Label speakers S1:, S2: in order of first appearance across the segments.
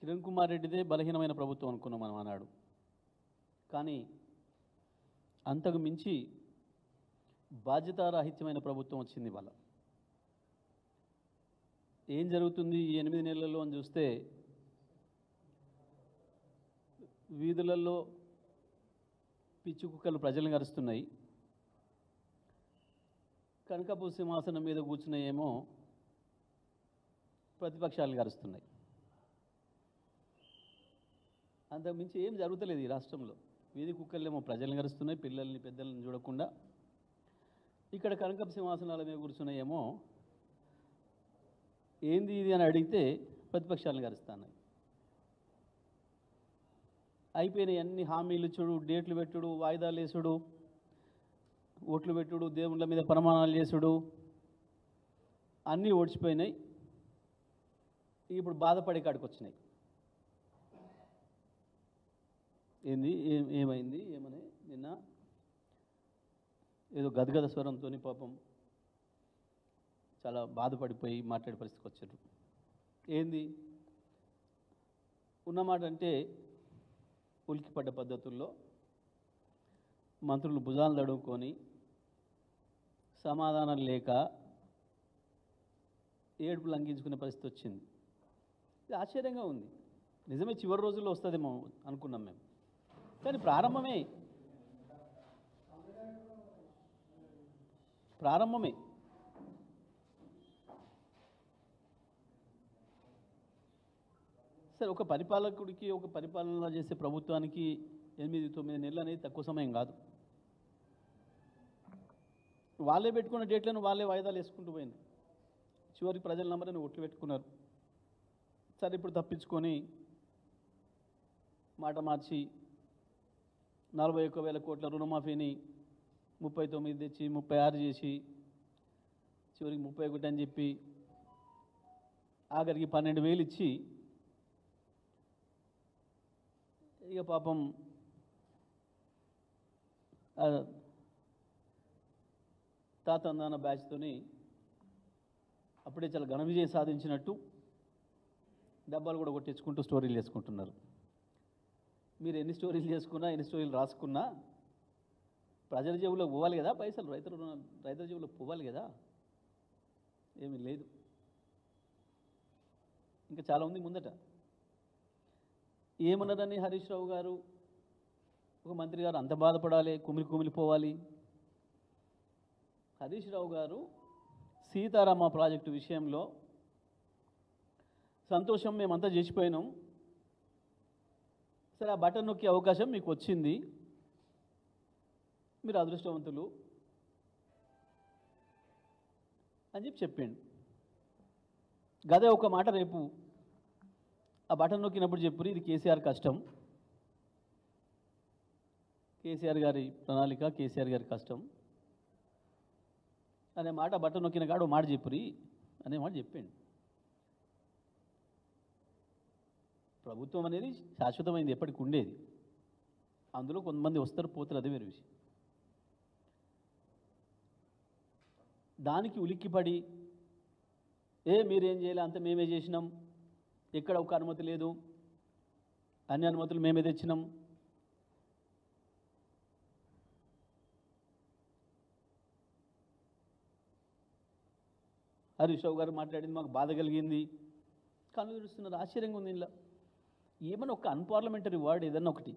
S1: కిరణ్ కుమార్ రెడ్డిదే బలహీనమైన ప్రభుత్వం అనుకున్నాం మనం అన్నాడు. కానీ అంతకు మించి బాధ్యతారాహిత్యమైన ప్రభుత్వం వచ్చింది ఇవాళ. ఏం జరుగుతుంది ఈ 8 నెలల్లో అని చూస్తే వీధులలో పిచ్చి కుక్కలు ప్రజలను కరుస్తున్నాయి. కనకపు సింహాసనం మీద కూర్చున్నాయేమో ప్రతిపక్షాలు కరుస్తున్నాయి. అంతకుమించి ఏం జరుగుతలేదు ఈ రాష్ట్రంలో. వీధి కుక్కలేమో ప్రజలను కరుస్తున్నాయి, పిల్లల్ని పెద్దల్ని చూడకుండా. ఇక్కడ కనకపు సింహాసనాల మీద కూర్చున్నాయేమో ఏంది ఇది అని అడిగితే ప్రతిపక్షాలను కరుస్తున్నాయి. అయిపోయినాయి అన్ని హామీలు ఇచ్చుడు, డేట్లు పెట్టుడు, వాయిదాలు వేసుడు, ఓట్లు పెట్టుడు, దేవుళ్ళ మీద ప్రమాణాలు చేసుడు అన్నీ ఓడిచిపోయినాయి. ఇప్పుడు బాధపడే కాడికి వచ్చినాయి. ఏంది ఏమైంది ఏమని నిన్న ఏదో గదగద స్వరంతో పాపం చాలా బాధపడిపోయి మాట్లాడే పరిస్థితికి వచ్చారు. ఏంది ఉన్నమాట అంటే ఉలికిపడ్డ పద్ధతుల్లో మంత్రులు భుజాలు తడుముకొని సమాధానం లేక ఏడుపు లంఘించుకునే పరిస్థితి వచ్చింది. ఇది ఆశ్చర్యంగా ఉంది. నిజమే చివరి రోజుల్లో వస్తుందేమో అనుకున్నాం మేము, కానీ ప్రారంభమే. సరే, ఒక పరిపాలకుడికి, ఒక పరిపాలన చేసే ప్రభుత్వానికి 8-9 నెలలు అనేది తక్కువ సమయం కాదు. వాళ్ళే పెట్టుకున్న డేట్లను వాళ్ళే వాయిదాలు వేసుకుంటూ పోయింది. చివరికి ప్రజల నంబర్ని ఓట్లు పెట్టుకున్నారు. సరే, ఇప్పుడు తప్పించుకొని మాట మార్చి 41,000 కోట్ల రుణమాఫీని 39 తెచ్చి 36 చేసి చివరికి 31 అని చెప్పి ఆఖరికి 12,000 ఇచ్చి ఇక పాపం తాతందాన బ్యాచ్తోని అప్పుడే చాలా ఘన విజయం సాధించినట్టు డబ్బాలు కూడా కొట్టించుకుంటూ స్టోరీలు చేసుకుంటున్నారు. మీరు ఎన్ని స్టోరీలు చేసుకున్నా, ఎన్ని స్టోరీలు రాసుకున్నా ప్రజల జేబులో పోవాలి కదా పైసలు, రైతుల జేబులో పోవాలి కదా. ఏమీ లేదు, ఇంకా చాలా ఉంది ముందట. ఏమన్నారని హరీష్ రావు గారు, ఒక మంత్రి గారు అంత బాధపడాలి, కుమిలిపోవాలి? హరీష్ రావు గారు సీతారామ ప్రాజెక్టు విషయంలో సంతోషం, మేమంతా చేసిపోయినాం, సరే ఆ బటన్ నొక్కే అవకాశం మీకు వచ్చింది, మీరు అదృష్టవంతులు అని చెప్పిండు. గదే ఒక మాట రేపు ఆ బటన్ నొక్కినప్పుడు చెప్పురు, ఇది కేసీఆర్ కష్టం, కేసీఆర్ గారి ప్రణాళిక, కేసీఆర్ గారి కష్టం అనే మాట బటన్ నొక్కిన కాడు మాట చెప్పురి అనే మాట చెప్పిండు. ప్రభుత్వం అనేది శాశ్వతమైంది, ఎప్పటికి ఉండేది. అందులో కొంతమంది వస్తారు పోతారు, అదే వేరే విషయం. దానికి ఉలిక్కిపడి మీరేం చేయాలి, అంత మేమే చేసినాం, ఎక్కడ ఒక అనుమతి లేదు, అన్ని అనుమతులు మేమే తెచ్చినాం, హరీష్ రావు గారు మాట్లాడింది మాకు బాధ కలిగింది, కళ్ళు తెరుస్తున్నారు. ఆశ్చర్యంగా ఉంది. ఇలా ఏమన్నా ఒక అన్పార్లమెంటరీ వర్డ్ ఏదన్నా ఒకటి,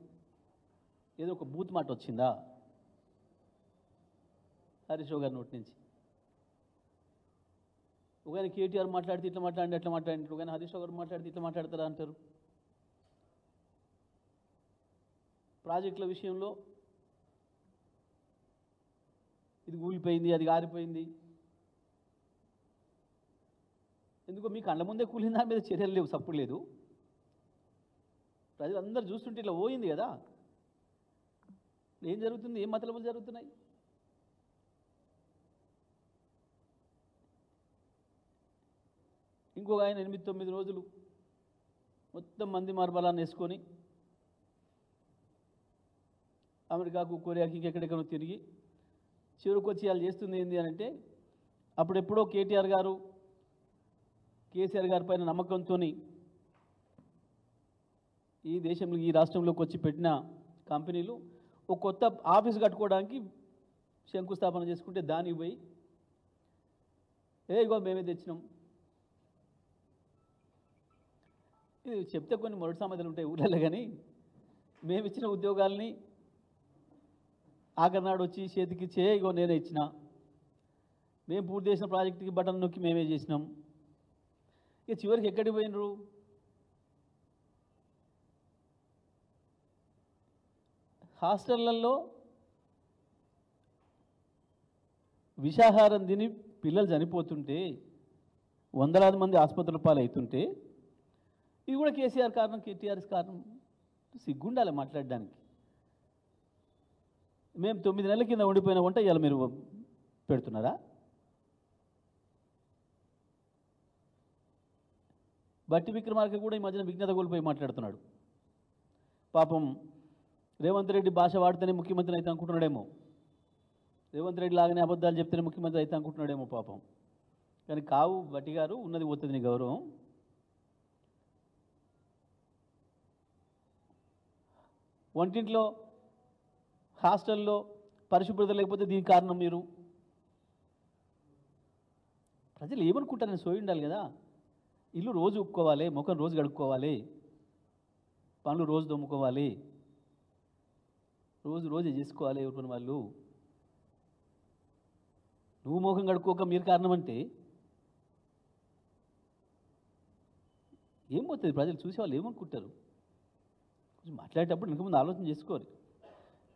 S1: ఏదో ఒక బూత్ మాట వచ్చిందా హరీష్ రావు గారి నోటి నుంచి? ఒకవేళ కేటీఆర్ మాట్లాడితే ఇట్లా మాట్లాడి అట్లా మాట్లాడినట్టు, కానీ హరీష్ రావు గారు మాట్లాడితే ఇట్లా మాట్లాడతారా అంటారు. ప్రాజెక్టుల విషయంలో ఇది కూలిపోయింది, అది గారిపోయింది, ఎందుకో మీ కళ్ళ ముందే కూలిన దాని మీద చర్యలు లేవు, సప్పుడు లేదు. ప్రజలందరూ చూస్తుంటే ఇట్లా పోయింది కదా. ఏం జరుగుతుంది, ఏం మతలబులు జరుగుతున్నాయి? ఇంకొక ఆయన 8-9 రోజులు మొత్తం మంది మార్బలాన్ని వేసుకొని అమెరికాకు, కొరియాకి, ఇంకెక్కడెక్కడో తిరిగి చివరికి వచ్చి వాళ్ళు చేస్తుంది ఏంటి అని అంటే, అప్పుడెప్పుడో కేటీఆర్ గారు కేసీఆర్ గారి పైన నమ్మకంతో ఈ దేశంలో ఈ రాష్ట్రంలోకి వచ్చి పెట్టిన కంపెనీలు ఒక కొత్త ఆఫీస్ కట్టుకోవడానికి శంకుస్థాపన చేసుకుంటే దానికి పోయి ఇగో మేమే తెచ్చినాం. ఇది చెప్తే కొన్ని మొదటి సామెతలు ఉంటాయి ఊళ్ళలో, కానీ మేము ఇచ్చిన ఉద్యోగాల్ని ఆఖరినాడు వచ్చి చేతికి ఇగో నేనే ఇచ్చిన, మేము పూర్తి చేసిన ప్రాజెక్టుకి బటన్ నొక్కి మేమే చేసినాం. ఇక చివరికి ఎక్కడికి పోయినరు? హాస్టళ్లలో విషాహారం తిని పిల్లలు చనిపోతుంటే, వందలాది మంది ఆసుపత్రుల పాలు అవుతుంటే, ఇది కూడా కేసీఆర్ కారణం, టీఆర్ఎస్ కారణం. సిగ్గుండాలి మాట్లాడడానికి. మేము 9 నెలల కింద ఉండిపోయిన వంట ఇవాళ మీరు పెడుతున్నారా? బట్టి విక్రమార్క కూడా ఈ మధ్యన విజ్ఞత కోల్పోయి మాట్లాడుతున్నాడు. పాపం రేవంత్ రెడ్డి భాష వాడితేనే ముఖ్యమంత్రి అయితే అనుకుంటున్నాడేమో, రేవంత్ రెడ్డి లాగానే అబద్ధాలు చెప్తేనే ముఖ్యమంత్రి అయితే అనుకుంటున్నాడేమో పాపం. కానీ కావు బట్టి గారు, ఉన్నది పోతుంది నీ గౌరవం. వంటింట్లో హాస్టల్లో పరిశుభ్రత లేకపోతే దీనికి కారణం మీరు. ప్రజలు ఏమనుకుంటారని సోయి ఉండాలి కదా. ఇల్లు రోజు ఉక్కోవాలి, ముఖం రోజు కడుక్కోవాలి, పనులు రోజు దొమ్ముకోవాలి, రోజు చేసుకోవాలి ఎవరి వాళ్ళు. నువ్వు ముఖం కడుక్కోక మీరు కారణం అంటే ఏం పోతుంది? ప్రజలు చూసేవాళ్ళు ఏమనుకుంటారు? కొంచెం మాట్లాడేటప్పుడు ఇంక ముందు ఆలోచన చేసుకోరు.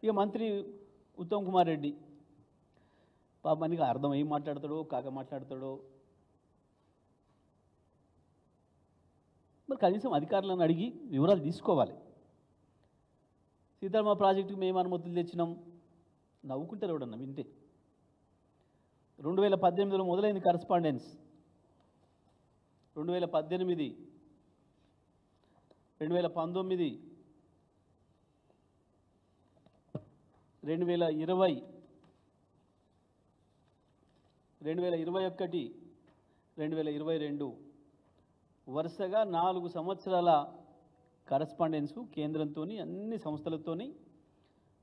S1: ఇక మంత్రి ఉత్తమ్ కుమార్ రెడ్డి పాప మనకి అర్థం ఏం మాట్లాడతాడో కాక మాట్లాడతాడో. మరి కనీసం అధికారులను అడిగి వివరాలు తీసుకోవాలి. సీతారామ ప్రాజెక్టుకు మేము అనుమతులు తెచ్చినాం, నవ్వుకుంటారు ఎవడన్నా వింటే. 2018లో మొదలైంది కరస్పాండెన్స్. 2018, 2019, 2020, 2021, 2022 వరుసగా 4 సంవత్సరాల కరస్పాండెన్సు కేంద్రంతో, అన్ని సంస్థలతో,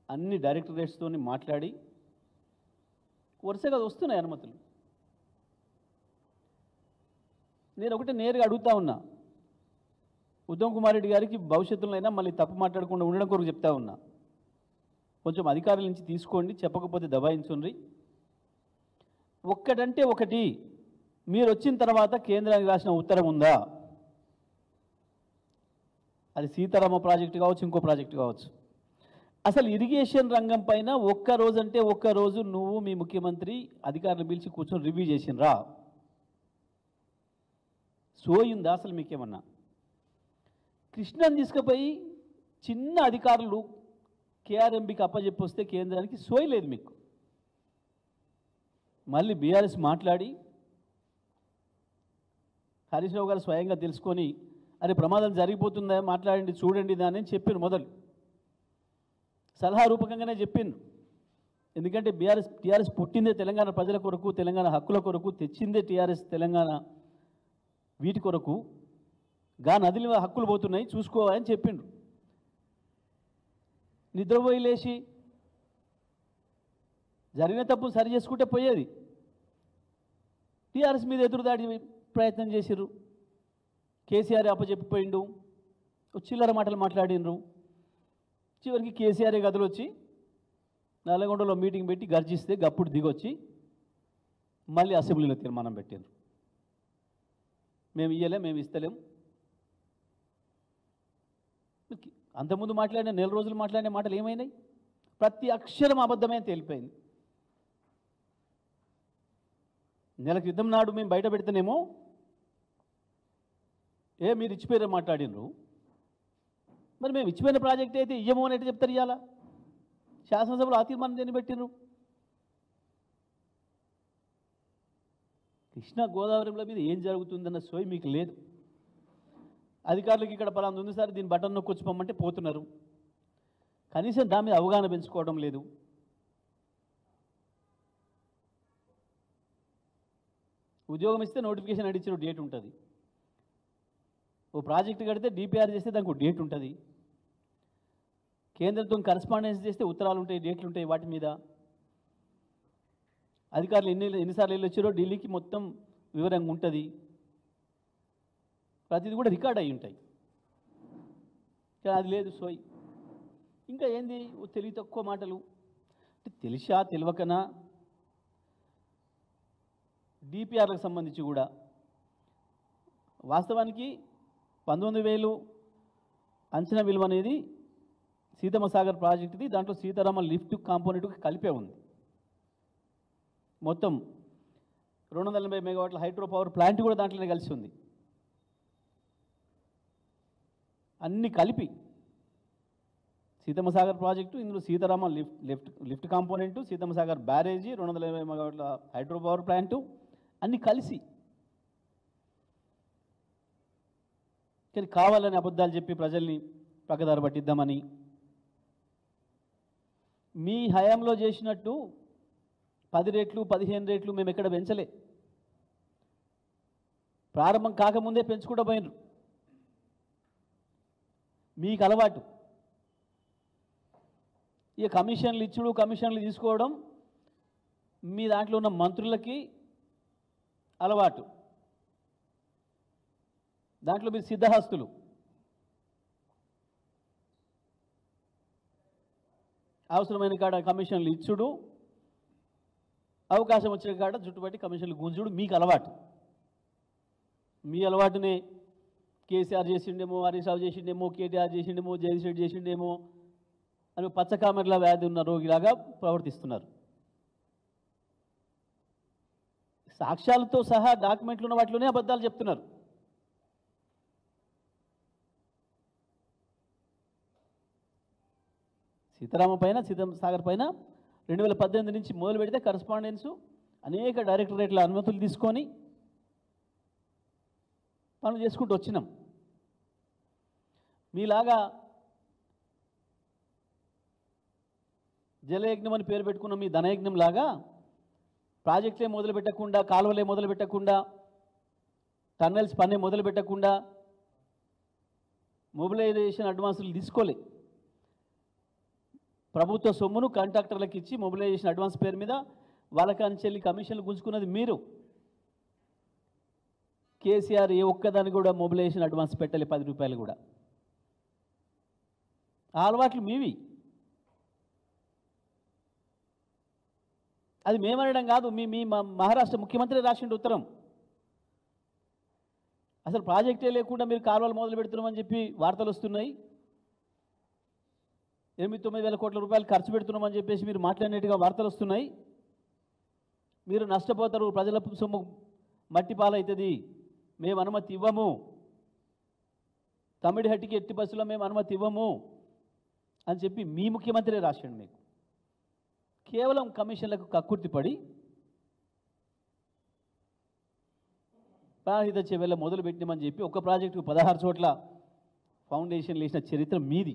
S1: అన్ని డైరెక్టరేట్స్తో మాట్లాడి వరుసగా వస్తున్నాయి అనుమతులు. నేను ఒకటే నేరుగా అడుగుతా ఉన్నా, ఉత్తమ్ కుమార్ రెడ్డి గారికి భవిష్యత్తులో అయినా మళ్ళీ తప్పు మాట్లాడకుండా ఉండడం కొరకు చెప్తా ఉన్నా, కొంచెం అధికారుల నుంచి తీసుకోండి, చెప్పకపోతే దబాయించుండ్రి. ఒక్కటంటే ఒకటి, మీరు వచ్చిన తర్వాత కేంద్రానికి రాసిన ఉత్తరం ఉందా? అది సీతారామ ప్రాజెక్టు కావచ్చు, ఇంకో ప్రాజెక్టు కావచ్చు. అసలు ఇరిగేషన్ రంగం పైన ఒక్కరోజు అంటే ఒక్కరోజు నువ్వు మీ ముఖ్యమంత్రి అధికారులు పిలిచి కూర్చొని రివ్యూ చేసినరా? సోయిందా అసలు మీకేమన్నా? కృష్ణని తీసుకుపోయి చిన్న అధికారులు కేఆర్ఎంబికి అప్పచెప్పొస్తే కేంద్రానికి సోయలేదు మీకు. మళ్ళీ బీఆర్ఎస్ మాట్లాడి హరీష్ రావు గారు స్వయంగా తెలుసుకొని, అరే ప్రమాదం జరిగిపోతుందా మాట్లాడండి చూడండి దాన్ని అని చెప్పారు. మొదలు సలహా రూపకంగానే చెప్పిండు. ఎందుకంటే టీఆర్ఎస్ పుట్టిందే తెలంగాణ ప్రజల కొరకు, తెలంగాణ హక్కుల కొరకు, తెచ్చిందే టీఆర్ఎస్ తెలంగాణ వీటి కొరకు. నదుల హక్కులు పోతున్నాయి చూసుకోవాలని చెప్పిండు. నిద్రపోయి లేచి జరిగిన తప్పు సరి చేసుకుంటే పోయేది. టీఆర్ఎస్ మీద ఎదురుదాడి ప్రయత్నం చేసిర్రు. కేసీఆర్ అప్పచెప్పిపోయిండు, చిల్లర మాటలు మాట్లాడినరు. చివరికి కేసీఆర్ గదులు వచ్చి నల్లగొండలో మీటింగ్ పెట్టి గర్జిస్తే గప్పుడు దిగొచ్చి మళ్ళీ అసెంబ్లీలో తీర్మానం పెట్టారు. మేము ఇయ్యలేం, మేము ఇస్తలేం. అంతకుముందు మాట్లాడిన 4 రోజులు మాట్లాడిన మాటలు ఏమైనాయి? ప్రతి అక్షరం అబద్ధమే తేలిపోయింది. నెల క్రితం నాడు మేము బయట పెడితేనేమో మీరు ఇచ్చిపోయారని మాట్లాడినరు. మరి మేము ఇచ్చిపోయిన ప్రాజెక్ట్ అయితే ఇయ్యమో అని చెప్తారు. ఇవాళ శాసనసభలో ఆ తీర్మానం దేన్ని పెట్టినరు? కృష్ణా గోదావరిలో మీద ఏం జరుగుతుందన్న సోయి మీకు లేదు. అధికారులకు ఇక్కడ పలానా ఉంది సార్, దీన్ని బటన్ నొక్కొచ్చి పొమ్మంటే పోతున్నారు. కనీసం దాని మీద అవగాహన పెంచుకోవడం లేదు. ఉద్యోగం ఇస్తే నోటిఫికేషన్ అడిచిన డేట్ ఉంటుంది. ఓ ప్రాజెక్ట్ కడితే డిపిఆర్ చేస్తే దానికి డేట్ ఉంటుంది. కేంద్రంతో కరెస్పాండెన్స్ చేస్తే ఉత్తరాలు ఉంటాయి, డేట్లు ఉంటాయి, వాటి మీద అధికారులు ఎన్నిసార్లు వెళ్ళి వచ్చారో ఢిల్లీకి మొత్తం వివరంగా ఉంటుంది. ప్రతిదీ కూడా రికార్డ్ అయి ఉంటాయి. కానీ అది లేదు సోయి. ఇంకా ఏంది తెలివి తక్కువ మాటలు. తెలిసా తెలియకనా డిపిఆర్లకు సంబంధించి కూడా వాస్తవానికి 19,000 అంచనా విలువ అనేది సీతమ్మ సాగర్ ప్రాజెక్టుది. దాంట్లో సీతారామ లిఫ్ట్ కాంపోనెంట్కి కలిపే ఉంది. మొత్తం 280 మెగావాట్ల హైడ్రో పవర్ ప్లాంట్ కూడా దాంట్లోనే కలిసి ఉంది. అన్నీ కలిపి సీతమ్మ సాగర్ ప్రాజెక్టు, ఇందులో సీతారామ లిఫ్ట్ కాంపోనెంటు, సీతమ్మ సాగర్ బ్యారేజీ, 280 మెగావాట్ల హైడ్రో పవర్ ప్లాంటు అన్నీ కలిసి. కానీ కావాలని అబద్ధాలు చెప్పి ప్రజల్ని పక్కదారి పట్టిద్దామని మీ హయాంలో చేసినట్టు 10 రెట్లు 15 రెట్లు మేము ఎక్కడ పెంచలే. ప్రారంభం కాకముందే పెంచుకుంటూ పోయినరు. మీకు అలవాటు ఇక కమిషన్లు ఇచ్చుడు, కమిషన్లు తీసుకోవడం మీ దాంట్లో ఉన్న మంత్రులకి అలవాటు. దాంట్లో మీరు సిద్ధహస్తులు. అవసరమైన కాడ కమిషన్లు ఇచ్చుడు, అవకాశం వచ్చిన కాడ చుట్టుపట్టి కమిషన్లు గుంజుడు మీకు అలవాటు. మీ అలవాటునే కేసీఆర్ చేసిండేమో, హరీష్ రావు చేసిండేమో, కేటీఆర్ చేసిండేమో, జగదీష్ రెడ్డి చేసిండేమో అని పచ్చకామెర్ల వ్యాధి ఉన్న రోగిలాగా ప్రవర్తిస్తున్నారు. సాక్ష్యాలతో సహా డాక్యుమెంట్లు ఉన్న వాటిలోనే అబద్ధాలు చెప్తున్నారు. సీతారామ పైన, సీతమ్మ సాగర్ పైన 2018 నుంచి మొదలు పెడితే కరస్పాండెన్సు అనేక డైరెక్టరేట్ల అనుమతులు తీసుకొని పనులు చేసుకుంటూ వచ్చినాం. మీలాగా జలయజ్ఞం అని పేరు పెట్టుకున్న మీ ధనయజ్ఞం లాగా ప్రాజెక్టులే మొదలు పెట్టకుండా, కాలువలే మొదలు పెట్టకుండా, టన్నెల్స్ పన్నే మొదలు పెట్టకుండా మొబిలైజేషన్ అడ్వాన్సులు తీసుకోలే. ప్రభుత్వ సొమ్మును కాంట్రాక్టర్లకు ఇచ్చి మొబిలైజేషన్ అడ్వాన్స్ పేరు మీద వాళ్ళకాంచెల్లి కమిషన్లు గుంజుకున్నది మీరు. కేసీఆర్ ఏ ఒక్కదాన్ని కూడా మొబిలైజేషన్ అడ్వాన్స్ పెట్టాలి, 10 రూపాయలు కూడా. ఆ అలవాట్లు మీవి. అది మేమనడం కాదు, మీ మహారాష్ట్ర ముఖ్యమంత్రి రాసిండు ఉత్తరం. అసలు ప్రాజెక్టే లేకుండా మీరు కాలువలు మొదలు పెడుతున్నామని చెప్పి వార్తలు వస్తున్నాయి. 8-9 వేల కోట్ల రూపాయలు ఖర్చు పెడుతున్నామని చెప్పేసి మీరు మాట్లాడినట్టుగా వార్తలు వస్తున్నాయి. మీరు నష్టపోతారు, ప్రజల సొమ్ము మట్టి పాలవుతుంది, మేము అనుమతి ఇవ్వము, తమిడిహట్టికి ఎట్టి బస్సులో మేము అనుమతి ఇవ్వము అని చెప్పి మీ ముఖ్యమంత్రి రాసిండు మీకు. కేవలం కమిషన్లకు కక్కుర్తిపడి ప్రాణహిత చెవెళ్ళ మొదలు పెట్టినామని చెప్పి ఒక ప్రాజెక్టుకు 16 చోట్ల ఫౌండేషన్లు వేసిన చరిత్ర మీది.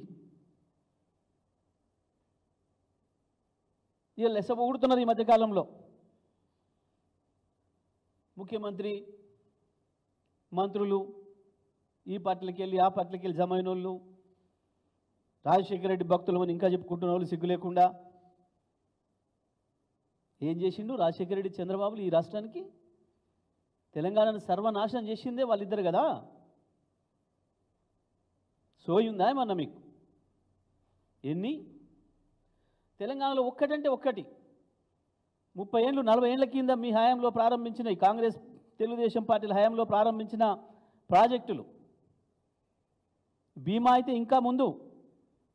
S1: ఇక లెసపొగుడుతున్నారు ఈ మధ్యకాలంలో. ముఖ్యమంత్రి, మంత్రులు ఈ పార్టీలకి వెళ్ళి ఆ పార్టీలకి వెళ్ళి జమ అయిన వాళ్ళు, రాజశేఖర రెడ్డి భక్తులు అని ఇంకా చెప్పుకుంటున్న వాళ్ళు సిగ్గు లేకుండా. ఏం చేసిండు రాజశేఖర రెడ్డి, చంద్రబాబులు ఈ రాష్ట్రానికి? తెలంగాణను సర్వనాశనం చేసిందే వాళ్ళిద్దరు కదా. సోయుందా ఏమన్నా మీకు? ఎన్ని తెలంగాణలో ఒక్కటంటే ఒక్కటి 30 ఏళ్ళు 40 ఏళ్ల కింద మీ హయాంలో ప్రారంభించిన ఈ కాంగ్రెస్ తెలుగుదేశం పార్టీల హయాంలో ప్రారంభించిన ప్రాజెక్టులు. భీమా అయితే ఇంకా ముందు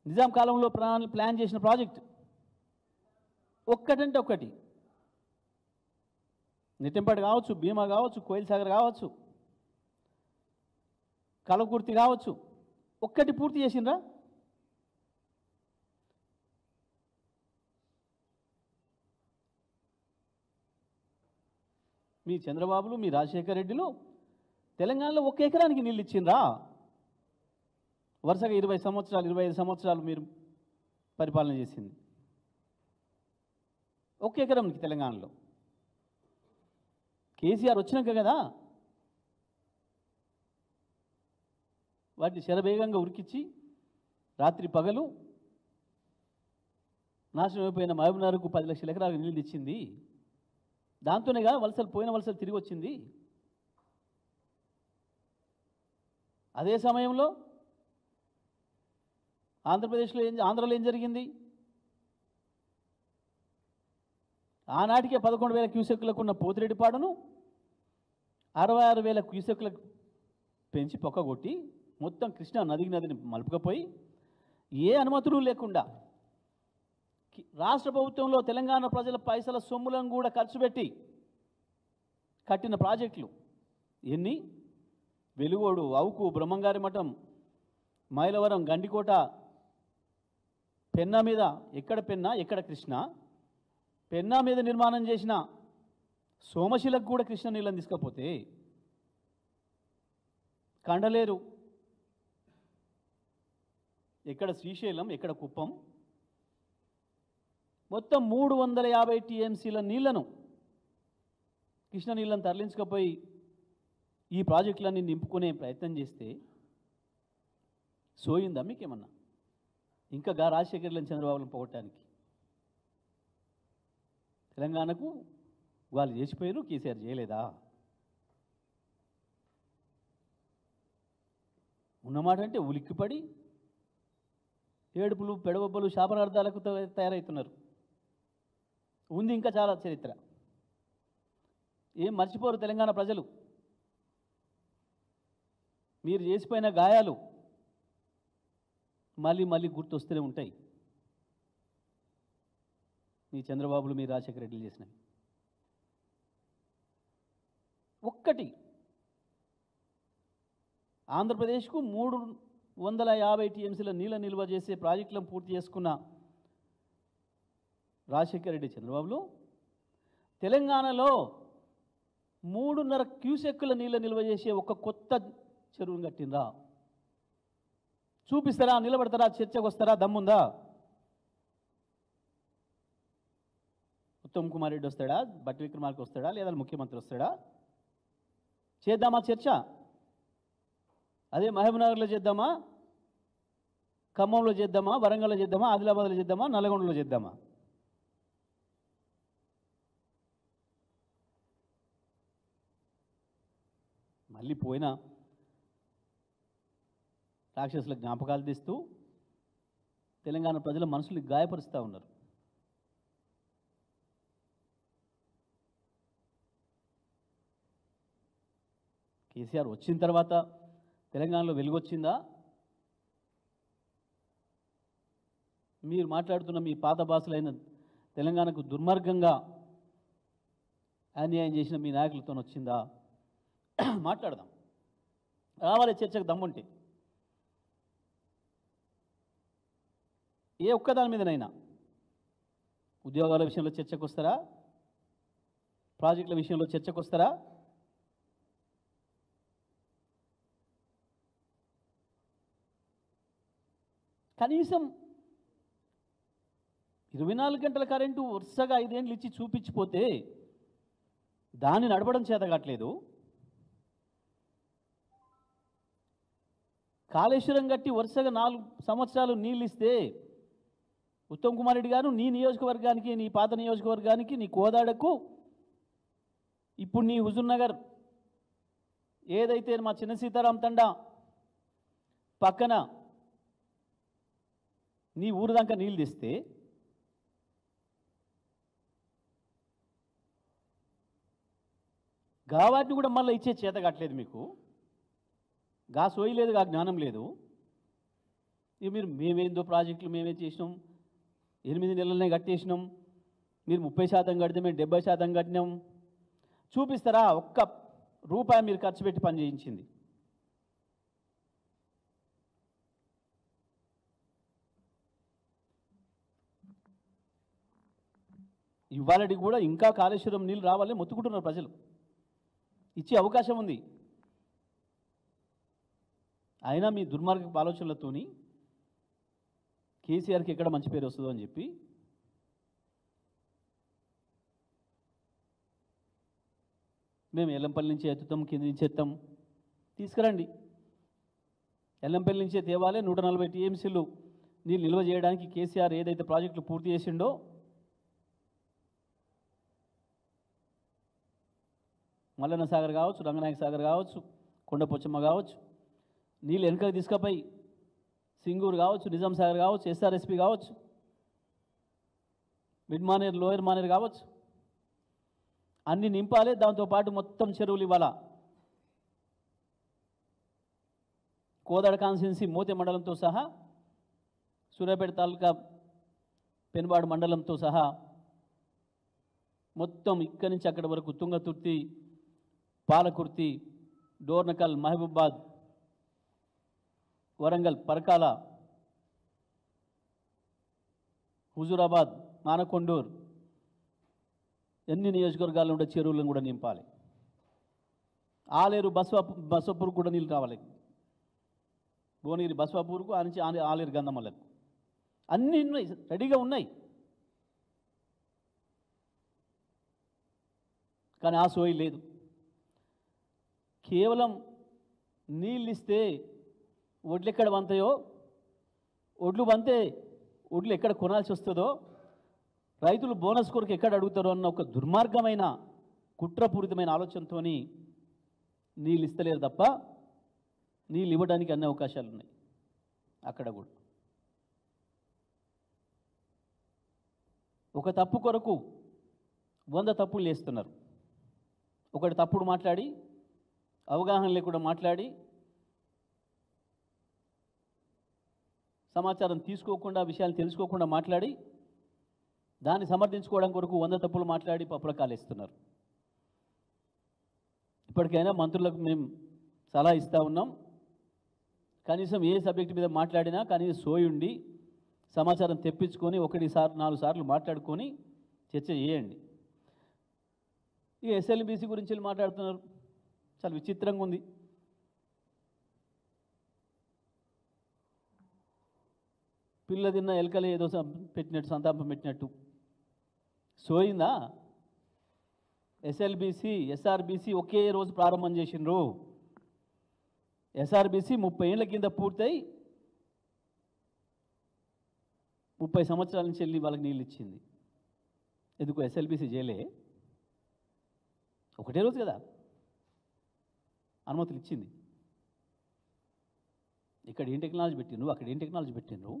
S1: నిజాం కాలంలో ప్లాన్ చేసిన ప్రాజెక్టు ఒక్కటంటే ఒక్కటి. నెట్టెంపాడు కావచ్చు, భీమా కావచ్చు, కోయిల్ సాగర్ కావచ్చు, కలకుర్తి కావచ్చు, ఒక్కటి పూర్తి చేసిండ్రా? మీ చంద్రబాబులు, మీ రాజశేఖర రెడ్డిలు తెలంగాణలో 1 ఎకరానికి నీళ్ళు ఇచ్చిండ్రా? వరుసగా 20 సంవత్సరాలు 25 సంవత్సరాలు మీరు పరిపాలన చేసింది 1 ఎకరంకి తెలంగాణలో. కేసీఆర్ వచ్చినాక కదా వాటిని శరవేగంగా ఉరికిచ్చి రాత్రి పగలు నాశనం అయిపోయిన మహబూబ్నగర్కు 10 లక్షల ఎకరాలకు నీళ్ళు ఇచ్చింది. దాంతోనేగా వలసలు పోయిన వలసలు తిరిగి వచ్చింది. అదే సమయంలో ఆంధ్రలో ఏం జరిగింది? ఆనాటికే 11,000 క్యూసెక్కులకు ఉన్న పోతిరెడ్డిపాడును 66,000 క్యూసెక్కులకు పెంచి పొక్కగొట్టి మొత్తం కృష్ణా నదిని మలుపుకపోయి ఏ అనుమతులు లేకుండా రాష్ట్ర ప్రభుత్వంలో తెలంగాణ ప్రజల పైసల సొమ్ములను కూడా ఖర్చు పెట్టి కట్టిన ప్రాజెక్టులు ఎన్ని? వెలుగోడు, అవుకు, బ్రహ్మంగారి మఠం, మైలవరం, గండికోట, పెన్నా మీద ఎక్కడ పెన్నా ఎక్కడ కృష్ణ, పెన్నా మీద నిర్మాణం చేసిన సోమశిలకు కూడా కృష్ణ నీళ్ళని తీసుకపోతే కండలేరు, ఎక్కడ శ్రీశైలం, ఎక్కడ కుప్పం, మొత్తం 350 టీఎంసీల నీళ్లను కృష్ణ నీళ్ళను తరలించకపోయి ఈ ప్రాజెక్టులన్నీ నింపుకునే ప్రయత్నం చేస్తే సోయిందా మీకేమన్నా? ఇంకా రాజశేఖర్లను చంద్రబాబులను పోగొట్టడానికి తెలంగాణకు వాళ్ళు చేసిపోయారు, కేసీఆర్ చేయలేదా? ఉన్నమాట అంటే ఉలిక్కిపడి ఏడుపులు, పెడబొబ్బలు, శాపనార్థాలకు తయారవుతున్నారు. ఉంది ఇంకా చాలా చరిత్ర. ఏం మర్చిపోరు తెలంగాణ ప్రజలు. మీరు చేసిపోయిన గాయాలు మళ్ళీ మళ్ళీ గుర్తొస్తూనే ఉంటాయి. మీ చంద్రబాబులు, మీ రాజశేఖర రెడ్డిలు చేసినవి. ఒక్కటి, ఆంధ్రప్రదేశ్కు 350 టీఎంసీల నీళ్ళ నిల్వ చేసే ప్రాజెక్టులను పూర్తి చేసుకున్న రాజశేఖర రెడ్డి, చంద్రబాబులు తెలంగాణలో 3.5 క్యూసెక్కుల నీళ్ళ నిల్వ చేసే ఒక కొత్త చెరువును కట్టినరా? చూపిస్తారా? నిలబడతారా? చర్చకు వస్తారా? దమ్ముందా? ఉత్తమ్ కుమార్ రెడ్డి వస్తాడా? బట్టి విక్రమార్క వస్తాడా? లేదా ముఖ్యమంత్రి వస్తాడా? చేద్దామా చర్చ? అదే మహబూబ్నగర్లో చేద్దామా, ఖమ్మంలో చేద్దామా, వరంగల్లో చేద్దామా, ఆదిలాబాద్లో చేద్దామా, నల్గొండలో చేద్దామా? మళ్ళీ పోయిన రాక్షసుల జ్ఞాపకాలు తీస్తూ తెలంగాణ ప్రజల మనసులు గాయపరుస్తూ ఉన్నారు. కేసీఆర్ వచ్చిన తర్వాత తెలంగాణలో వెలుగొచ్చిందా? మీరు మాట్లాడుతున్న మీ పాత భాషలైన తెలంగాణకు దుర్మార్గంగా అన్యాయం చేసిన మీ నాయకులతో వచ్చిందా? మాట్లాడదాం, రావాలి చర్చకు దమ్ముంటే. ఏ ఒక్కదాని మీదనైనా ఉద్యోగాల విషయంలో చర్చకు వస్తారా? ప్రాజెక్టుల విషయంలో చర్చకు వస్తారా? కనీసం 24 గంటల కరెంటు వరుసగా 5 ఏళ్ళు ఇచ్చి చూపించిపోతే దాన్ని నడపడం చేత కావట్లేదు. కాళేశ్వరం కట్టి వరుసగా 4 సంవత్సరాలు నీళ్ళు ఇస్తే ఉత్తమ్ కుమార్ రెడ్డి గారు నీ నియోజకవర్గానికి, నీ పాత నియోజకవర్గానికి, నీ కోదాడకు, ఇప్పుడు నీ హుజూర్నగర్ ఏదైతే మా చిన్న సీతారాం తండా పక్కన నీ ఊరు దాకా నీళ్ళు తెస్తే వాటిని కూడా మళ్ళీ ఇచ్చే చేత కావట్లేదు మీకు. సోయి లేదు, జ్ఞానం లేదు. ఇక మీరు మేమేందో ప్రాజెక్టులు మేమే చేసినాం, 8 నెలలనే కట్టేసినాం, మీరు 30% కడితే మేము 70% కట్టినాం. చూపిస్తారా? ఒక్క రూపాయి మీరు ఖర్చు పెట్టి పని చేయించింది. ఇవాళకి కూడా ఇంకా కాళేశ్వరం నీళ్ళు రావాలని మొత్తుకుంటున్నారు ప్రజలు. ఇచ్చే అవకాశం ఉంది. అయినా మీ దుర్మార్గపు ఆలోచనలతోని కేసీఆర్కి ఎక్కడ మంచి పేరు వస్తుందో అని చెప్పి మేము ఎల్లంపల్లి నుంచి ఎత్తుతాం, కింది నుంచి ఎత్తాం, తీసుకురండి. ఎల్లంపల్లి నుంచే తేవాలి. 140 టీఎంసీలు నీళ్ళు నిల్వ చేయడానికి కేసీఆర్ ఏదైతే ప్రాజెక్టులు పూర్తి చేసిండో మల్లన్న సాగర్ కావచ్చు, రంగనాయక సాగర్ కావచ్చు, కొండపోచమ్మ కావచ్చు, నీళ్ళు వెనకకి తీసుకుపోయి సింగూరు కావచ్చు, నిజాం సాగర్ కావచ్చు, ఎస్ఆర్ఎస్పి కావచ్చు, మిడ్ మానేర్, లోయర్ మానేర్ కావచ్చు, అన్ని నింపాలి. దాంతోపాటు మొత్తం చెరువులు ఇవ్వాలా. కోదాడ కాన్స్టిట్యున్సీ మోతే మండలంతో సహా, సూర్యాపేట తాలూకా పెనుబాడు మండలంతో సహా మొత్తం ఇక్కడి నుంచి అక్కడి వరకు తుంగతుర్తి, పాలకుర్తి, డోర్నకల్, మహబూబాద్, వరంగల్, పరకాల, హుజూరాబాద్, మానకొండూర్, ఎన్ని నియోజకవర్గాల్లో ఉండే చెరువులను కూడా నింపాలి. ఆలేరు బస్వాపూర్ కూడా నీళ్ళు రావాలి. భువనగిరి బస్వాపూర్కు ఆ నుంచి ఆలేరు గంధమల్లకు అన్నీ ఉన్నాయి, రెడీగా ఉన్నాయి. కానీ ఆ సోయి లేదు. కేవలం నీళ్ళు ఇస్తే ఒడ్లు ఎక్కడ వంతాయో, ఒడ్లు వంతే ఒడ్లు ఎక్కడ కొనాల్సి వస్తుందో, రైతులు బోనస్ కొరకు ఎక్కడ అడుగుతారో అన్న ఒక దుర్మార్గమైన కుట్రపూరితమైన ఆలోచనతో నీళ్ళు ఇస్తలేరు తప్ప నీళ్ళు ఇవ్వడానికి అన్ని అవకాశాలు ఉన్నాయి అక్కడ కూడా. ఒక తప్పు కొరకు 100 తప్పులు చేస్తున్నారు. ఒకటి తప్పుడు మాట్లాడి, అవగాహన లేకుండా మాట్లాడి, సమాచారం తీసుకోకుండా, విషయాలు తెలుసుకోకుండా మాట్లాడి, దాన్ని సమర్థించుకోవడం కొరకు 100 తప్పులు మాట్లాడి పప్పుల కాలేస్తున్నారు. ఇప్పటికైనా మంత్రులకు మేము సలహా ఇస్తూ ఉన్నాం. కనీసం ఏ సబ్జెక్టు మీద మాట్లాడినా కనీసం సోయి ఉండి సమాచారం తెప్పించుకొని 4 సార్లు మాట్లాడుకొని చర్చ చేయండి. ఇక ఎస్ఎల్బీసీ గురించి మాట్లాడుతున్నారు. చాలా విచిత్రంగా ఉంది. పిల్ల తిన్న ఎలకలు ఏదో పెట్టినట్టు, సంతాపం పెట్టినట్టు సోయిందా? ఎస్ఎల్బీసీ, ఎస్ఆర్బీసీ ఒకే రోజు ప్రారంభం చేసిండ్రు. ఎస్ఆర్బీసీ 30 ఏళ్ల కింద పూర్తయి 30 సంవత్సరాల నుంచి వెళ్ళి వాళ్ళకి నీళ్ళు ఇచ్చింది. ఎందుకు ఎస్ఎల్బీసీ చేయలే? ఒకటే రోజు కదా అనుమతులు ఇచ్చింది. ఇక్కడ ఏం టెక్నాలజీ పెట్టిండ్రు, అక్కడ ఏం టెక్నాలజీ పెట్టిండ్రు?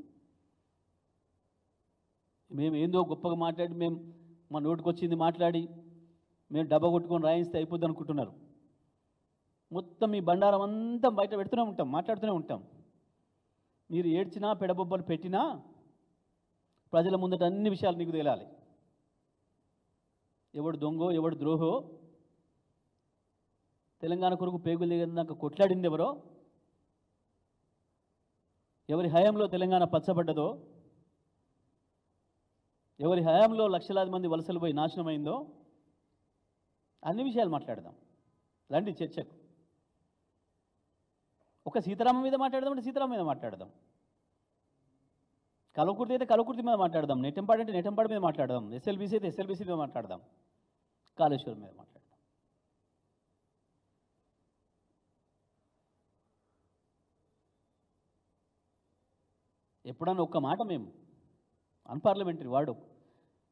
S1: మేము ఏందో గొప్పగా మాట్లాడి, మేము మా నోటికి వచ్చింది మాట్లాడి, మేము డబ్బా కొట్టుకొని రాయిస్తే అయిపోద్ది అనుకుంటున్నారు. మొత్తం ఈ బండారం అంతా బయట పెడుతూనే ఉంటాం, మాట్లాడుతూనే ఉంటాం. మీరు ఏడ్చినా, పెడబొబ్బలు పెట్టినా ప్రజల ముందట అన్ని విషయాలు నీకు తేలాలి. ఎవడు దొంగో, ఎవడు ద్రోహో, తెలంగాణ కొరకు పేగులు దిగదాక కొట్లాడింది ఎవరో, ఎవరి హయాంలో తెలంగాణ పచ్చబడ్డదో, ఎవరి హయాంలో లక్షలాది మంది వలసలు పోయి నాశనమైందో, అన్ని విషయాలు మాట్లాడదాం. రండి చర్చకు. ఒక సీతారామం మీద మాట్లాడదాం అంటే సీతారామం మీద మాట్లాడదాం. కలవకుర్తి అయితే కలవకుర్తి మీద మాట్లాడదాం. నెట్టంపాడు అంటే నెట్టంపాడు మీద మాట్లాడదాం. ఎస్ఎల్బీసీ అయితే ఎస్ఎల్బీసీ మీద మాట్లాడదాం. కాళేశ్వరం మీద మాట్లాడదాం. ఎప్పుడన్నా ఒక్క మాట మేము అన్పార్లమెంటరీ వాడు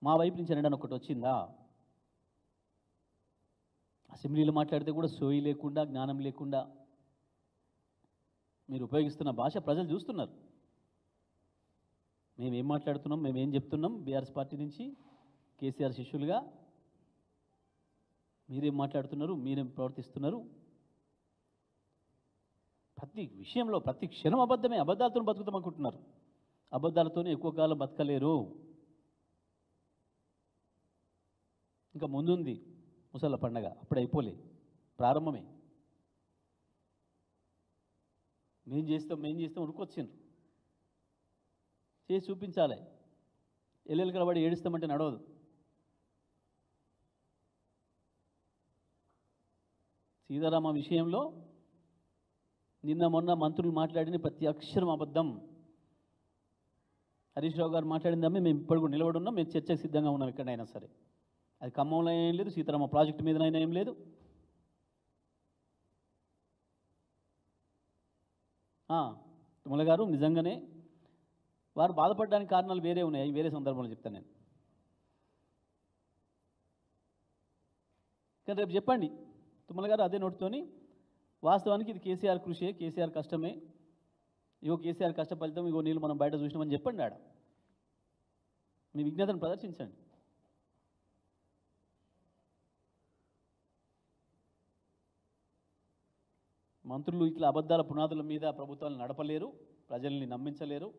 S1: మా వైపు నుంచి అనడానికి ఒకటి వచ్చిందా? అసెంబ్లీలో మాట్లాడితే కూడా సోయి లేకుండా, జ్ఞానం లేకుండా మీరు ఉపయోగిస్తున్న భాష ప్రజలు చూస్తున్నారు. మేమేం మాట్లాడుతున్నాం, మేమేం చెప్తున్నాం బీఆర్ఎస్ పార్టీ నుంచి కేసీఆర్ శిష్యులుగా, మీరేం మాట్లాడుతున్నారు, మీరేం ప్రవర్తిస్తున్నారు. ప్రతి విషయంలో ప్రతి క్షణం అబద్ధమే. అబద్ధాలతో బతుకుతాం అనుకుంటున్నారు. అబద్ధాలతోనే ఎక్కువ కాలం బతకలేరు. ఇంకా ముందుంది ముసళ్ళ పండగ, అప్పుడు అయిపోలే, ప్రారంభమే. మేం చేస్తాం ఉరుకొచ్చిండ్రు. చేసి చూపించాలి. ఎల్లెలు కలబడి ఏడుస్తామంటే నడవదు. సీతారామ విషయంలో నిన్న మొన్న మంత్రులు మాట్లాడిన ప్రతి అక్షరం అబద్ధం. హరీష్ రావు గారు మాట్లాడిందమ్మే మేము ఇప్పుడు కూడా నిలబడి ఉన్నాం. మేము చర్చకు సిద్ధంగా ఉన్నాం ఎక్కడైనా సరే. అది ఖమ్మంలో ఏం లేదు, సీతారామ ప్రాజెక్టు మీదనైనా ఏం లేదు. తుమ్మల గారు నిజంగానే వారు బాధపడడానికి కారణాలు వేరే ఉన్నాయి, వేరే సందర్భంలో చెప్తాను నేను. కానీ రేపు చెప్పండి తుమ్మల గారు అదే నోటితోని, వాస్తవానికి ఇది కేసీఆర్ కృషి, కేసీఆర్ కష్టమే, ఇగో కేసీఆర్ కష్ట ఫలితం, ఇగో నీళ్ళు మనం బయట చూసినామని చెప్పండి. ఆడ మీ విజ్ఞతను ప్రదర్శించండి. మంత్రులు ఇట్లా అబద్ధాల పునాదుల మీద ప్రభుత్వాలు నడపలేరు, ప్రజల్ని నమ్మించలేరు,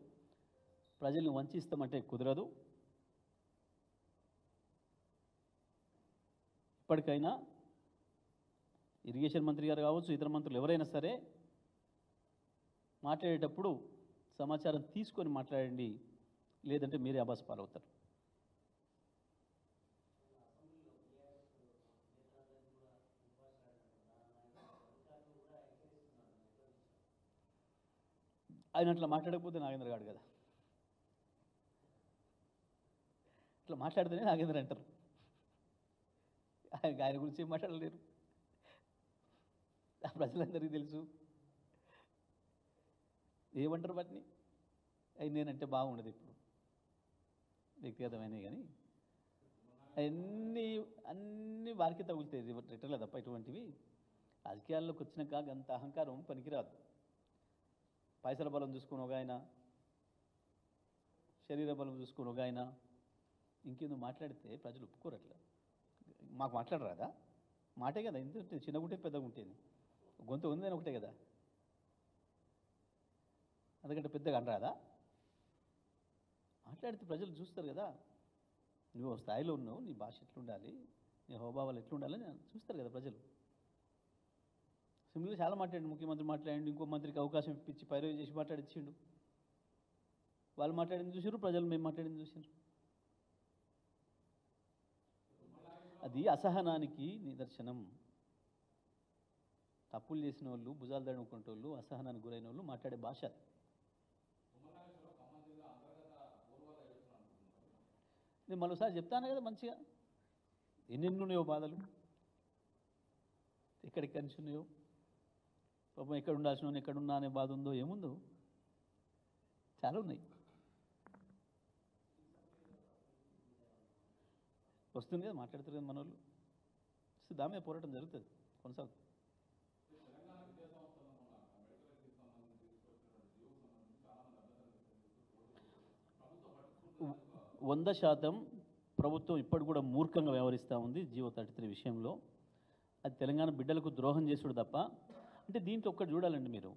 S1: ప్రజల్ని వంచిస్తామంటే కుదరదు. ఇప్పటికైనా ఇరిగేషన్ మంత్రి గారు కావచ్చు, ఇతర మంత్రులు ఎవరైనా సరే మాట్లాడేటప్పుడు సమాచారం తీసుకొని మాట్లాడండి, లేదంటే మీరే అబాస్ పాలవుతారు. ఆయన అట్లా మాట్లాడకపోతే నాగేంద్ర గాడు కదా, ఇట్లా మాట్లాడితేనే నాగేంద్ర అంటారు. ఆయన గురించి ఏం మాట్లాడలేరు, ప్రజలందరికీ తెలుసు. ఏమంటారు వాటిని? అవి నేనంటే బాగుండదు ఇప్పుడు, వ్యక్తిగతమైనవి, కానీ అన్నీ వారికి తగులుతాయి రిటర్లే తప్ప ఇటువంటివి రాజకీయాల్లోకి వచ్చినాక అంత అహంకారం పనికిరాదు. పైసల బలం చూసుకుని ఒక ఆయన, శరీర బలం చూసుకుని ఒక ఆయన, ఇంకేందో మాట్లాడితే ప్రజలు ఒప్పుకోరు. అట్లా మాకు మాట్లాడరాదా? మాటే కదా, ఎంత చిన్నగా ఉంటే పెద్దగా ఉంటుంది, గొంతు ఉందని ఒకటే కదా, అందుకంటే పెద్దగా అనరాదా? మాట్లాడితే ప్రజలు చూస్తారు కదా, నువ్వు స్థాయిలో ఉన్నావు, నీ భాష ఎట్లుండాలి, నీ హోభావాలు ఎట్లుండాలని చూస్తారు కదా ప్రజలు. సింపుల్గా చాలా మాట్లాడండి, ముఖ్యమంత్రి మాట్లాడండి, ఇంకో మంత్రికి అవకాశం ఇప్పించి పైరవి చేసి మాట్లాడిచ్చిండు. వాళ్ళు మాట్లాడింది చూసారు, ప్రజలు మేము మాట్లాడింది చూసారు. అది అసహనానికి నిదర్శనం. తప్పులు చేసిన వాళ్ళు, భుజాలు దడుముకుంటే వాళ్ళు, అసహనానికి గురైన వాళ్ళు మాట్లాడే భాష. నేను మరోసారి చెప్తాను కదా, మంచిగా ఎన్నెన్ని ఉన్నాయో బాధలు, ఎక్కడెక్కడి నుంచి ఉన్నాయో, పాపం ఎక్కడ ఉండాల్సిన ఎక్కడున్నా అనే బాధ ఉందో ఏముందో చాలా ఉన్నాయి. వస్తుంది కదా, మాట్లాడుతారు కదా మన వాళ్ళు, దామే పోరాటం జరుగుతుంది, కొనసాగుతుంది. 100% ప్రభుత్వం ఇప్పటికి కూడా మూర్ఖంగా వ్యవహరిస్తూ ఉంది జియో 33 విషయంలో. అది తెలంగాణ బిడ్డలకు ద్రోహం చేసుడు తప్ప. అంటే దీంట్లో ఒక్కటి చూడాలండి మీరు,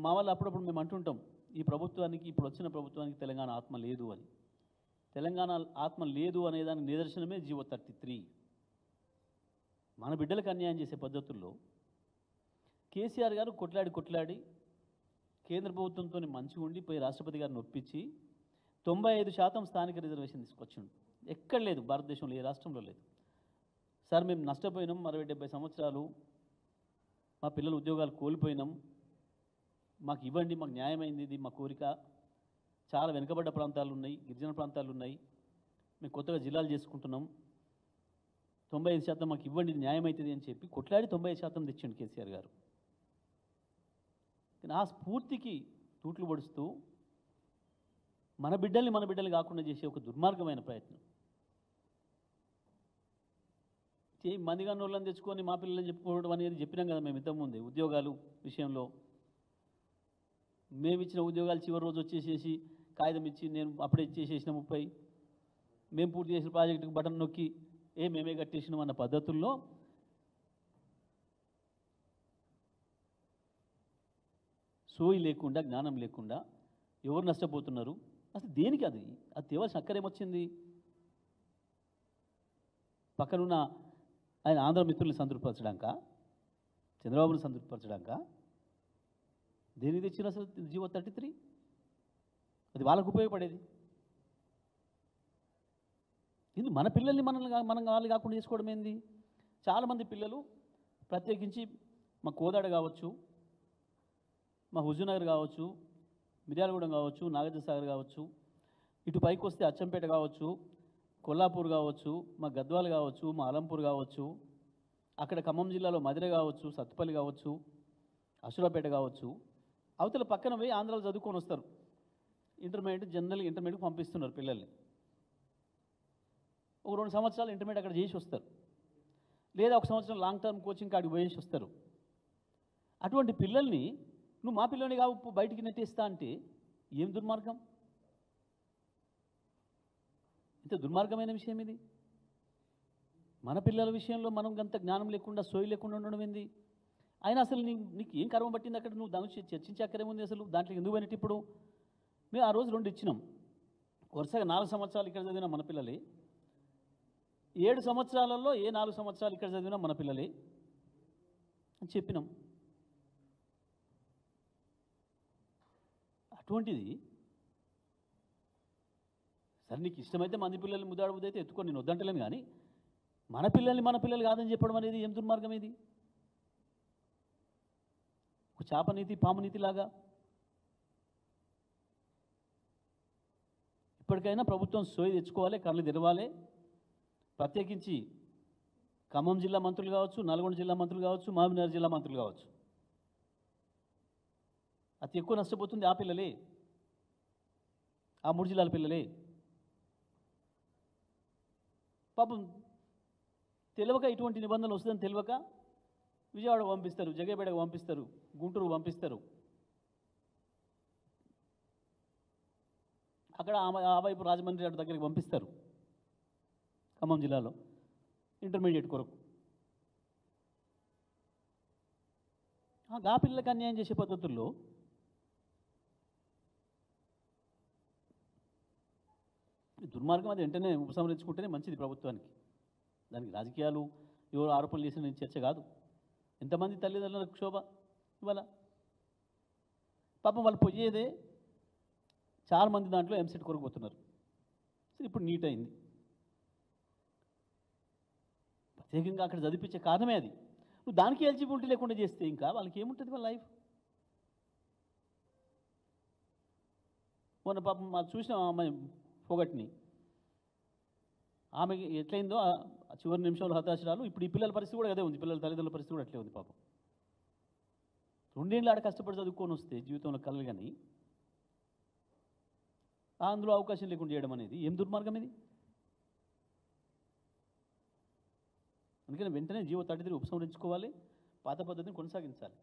S1: మా వాళ్ళు అప్పుడప్పుడు మేము అంటుంటాం, ఈ ప్రభుత్వానికి, ఇప్పుడు వచ్చిన ప్రభుత్వానికి తెలంగాణ ఆత్మ లేదు అని. తెలంగాణ ఆత్మ లేదు అనేదానికి నిదర్శనమే జియో 33. మన బిడ్డలకు అన్యాయం చేసే పద్ధతుల్లో కేసీఆర్ గారు కొట్లాడి కేంద్ర ప్రభుత్వంతో మంచిగా ఉండి పోయి రాష్ట్రపతి గారిని ఒప్పించి 95% స్థానిక రిజర్వేషన్ తీసుకొచ్చిండు. ఎక్కడ లేదు, భారతదేశంలో ఏ రాష్ట్రంలో లేదు. సార్ మేము నష్టపోయినాం, 60-70 సంవత్సరాలు మా పిల్లలు ఉద్యోగాలు కోల్పోయినాం, మాకు ఇవ్వండి, మాకు న్యాయమైంది, ఇది మా కోరిక. చాలా వెనుకబడ్డ ప్రాంతాలు ఉన్నాయి, గిరిజన ప్రాంతాలు ఉన్నాయి, మేము కొత్తగా జిల్లాలు చేసుకుంటున్నాం, 95% మాకు ఇవ్వండి, ఇది న్యాయమవుతుంది అని చెప్పి కొట్లాడి 95% తెచ్చిండు కేసీఆర్ గారు. కానీ ఆ స్ఫూర్తికి తూట్లు పడుస్తూ మన బిడ్డల్ని కాకుండా చేసే ఒక దుర్మార్గమైన ప్రయత్నం. మందిగా నోళ్ళని తెచ్చుకొని మా పిల్లలని చెప్పుకోవడం అనేది చెప్పినాం కదా మేము ఇంతకుముందే. ఉద్యోగాలు విషయంలో మేము ఇచ్చిన ఉద్యోగాలు చివరి రోజు వచ్చేసేసి కాగితం ఇచ్చి నేను అప్పుడే ఇచ్చేసేసిన 30, మేము పూర్తి చేసిన ప్రాజెక్టుకు బటన్ నొక్కి మేమే కట్టేసినాం అన్న పద్ధతుల్లో సోయి లేకుండా, జ్ఞానం లేకుండా ఎవరు నష్టపోతున్నారు, అసలు దేనికి అది తేవాల్సిన అక్కరేమొచ్చింది? పక్కనున్న ఆయన ఆంధ్ర మిత్రుల్ని సంతృప్తిపరచడాక, చంద్రబాబుని సంతృప్తిపరచడాక దేనికి తెచ్చిన అసలు జియో 33? అది వాళ్ళకు ఉపయోగపడేది. ఇది మన పిల్లల్ని మనం వాళ్ళు కాకుండా చేసుకోవడం ఏంది? చాలామంది పిల్లలు, ప్రత్యేకించి మా కోదాడ కావచ్చు, మా హుజూర్నగర్ కావచ్చు, మిర్యాలగూడెం కావచ్చు, నాగార్జునసాగర్ కావచ్చు, ఇటు పైకి వస్తే అచ్చంపేట కావచ్చు, కొల్లాపూర్ కావచ్చు, మా గద్వాల్ కావచ్చు, మా అలంపూర్ కావచ్చు, అక్కడ ఖమ్మం జిల్లాలో మధిర కావచ్చు, సత్తుపల్లి కావచ్చు, అసురాపేట కావచ్చు, అవతల పక్కన పోయి ఆంధ్రాలో చదువుకొని వస్తారు. ఇంటర్మీడియట్కి పంపిస్తున్నారు పిల్లల్ని. ఒక 2 సంవత్సరాలు ఇంటర్మీడియట్ అక్కడ చేసి వస్తారు, లేదా 1 సంవత్సరం లాంగ్ టర్మ్ కోచింగ్ కాడికి పోయేసి వస్తారు. అటువంటి పిల్లల్ని నువ్వు మా పిల్లని కావు బయటికి నెట్టేస్తా అంటే ఏం దుర్మార్గం? ఇంత దుర్మార్గమైన విషయం ఇది. మన పిల్లల విషయంలో మనం అంత జ్ఞానం లేకుండా, సోయి లేకుండా ఉండడం ఏంది? అయినా అసలు నీకు ఏం కర్మ పట్టింది అక్కడ? నువ్వు దాని చర్చించే అక్కరేముంది అసలు? దాంట్లో ఎందుకు పోయినట్టు? ఇప్పుడు మేము ఆ రోజు 2 ఇచ్చినాం. వరుసగా 4 సంవత్సరాలు ఇక్కడ చదివిన మన పిల్లలే, 7 సంవత్సరాలలో 4 సంవత్సరాలు ఇక్కడ చదివిన మన పిల్లలే అని చెప్పినాం. అటువంటిది సరే, నీకు ఇష్టమైతే మంది పిల్లల్ని ముద్దాడబుద్ది అయితే ఎత్తుకొని నేను వద్దంటలేను, కానీ మన పిల్లలు కాదని చెప్పడం అనేది ఏం దుర్మార్గం ఇది? ఒక చాపనీతి పామునీతి లాగా. ఇప్పటికైనా ప్రభుత్వం సోయి తెచ్చుకోవాలి, కళ్ళు తెరవాలి. ప్రత్యేకించి ఖమ్మం జిల్లా మంత్రులు కావచ్చు, నల్గొండ జిల్లా మంత్రులు కావచ్చు, మహబూబ్నగర్ జిల్లా మంత్రులు కావచ్చు, అతి ఎక్కువ నష్టపోతుంది ఆ పిల్లలే, ఆ 3 జిల్లాల పిల్లలే. పాపం తెలియక ఇటువంటి నిబంధనలు వస్తుందని తెలియక విజయవాడ పంపిస్తారు, జగేపేటకు పంపిస్తారు, గుంటూరు పంపిస్తారు. అక్కడ ఆ వైపు రాజమండ్రి అటు దగ్గరికి పంపిస్తారు, ఖమ్మం జిల్లాలో ఇంటర్మీడియట్ కొరకు. ఆ పిల్లలకు అన్యాయం చేసే పద్ధతుల్లో దుర్మార్గం అది వెంటనే ఉపసంహరించుకుంటేనే మంచిది ప్రభుత్వానికి. దానికి రాజకీయాలు ఎవరు ఆరోపణలు చేసిన చర్చ కాదు. ఎంతమంది తల్లిదండ్రులకు క్షోభ ఇవాళ. పాపం వాళ్ళు పోయేదే చాలామంది దాంట్లో ఎంసెట్ కొరకు పోతున్నారు. ఇప్పుడు నీట్ అయింది. ప్రత్యేకంగా అక్కడ చదివించే కారణమే అది. నువ్వు దానికి ఎలిజిబిలిటీ లేకుండా చేస్తే ఇంకా వాళ్ళకి ఏముంటుంది వాళ్ళ లైఫ్? మొన్న పాపం మాకు చూసిన అమ్మాయి పొగట్ని, ఆమెకి ఎట్లయిందో ఆ చివరి నిమిషంలో హతాశరాలు. ఇప్పుడు ఈ పిల్లల పరిస్థితి కూడా అదే ఉంది, పిల్లల తల్లిదండ్రుల పరిస్థితి కూడా అట్లే ఉంది. పాపం 2 ఏళ్ళు ఆడ కష్టపడి చదువుకొని వస్తే జీవితంలో కలలు, కానీ అందులో అవకాశం లేకుండా చేయడం అనేది ఏం దుర్మార్గం ఇది? అందుకని వెంటనే జీవో 33 ఉపసంహరించుకోవాలి, పాత పద్ధతిని కొనసాగించాలి.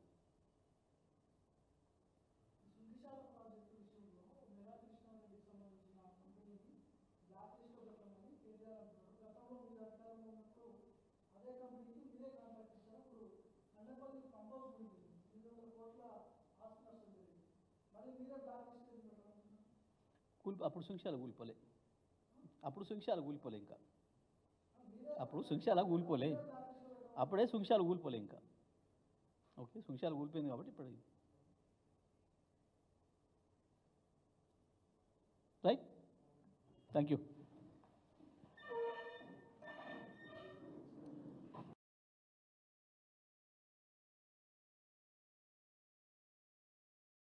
S1: అప్పుడు శంక్షాలు కూలిపోలే, ఇంకా అప్పుడు శంక్షాల కూలిపోలే, అప్పుడే శంక్షాలు కూలిపోలే ఇంకా. ఓకే, శంక్షాలు కూలిపోయింది కాబట్టి ఇప్పుడు రైట్. Thank you.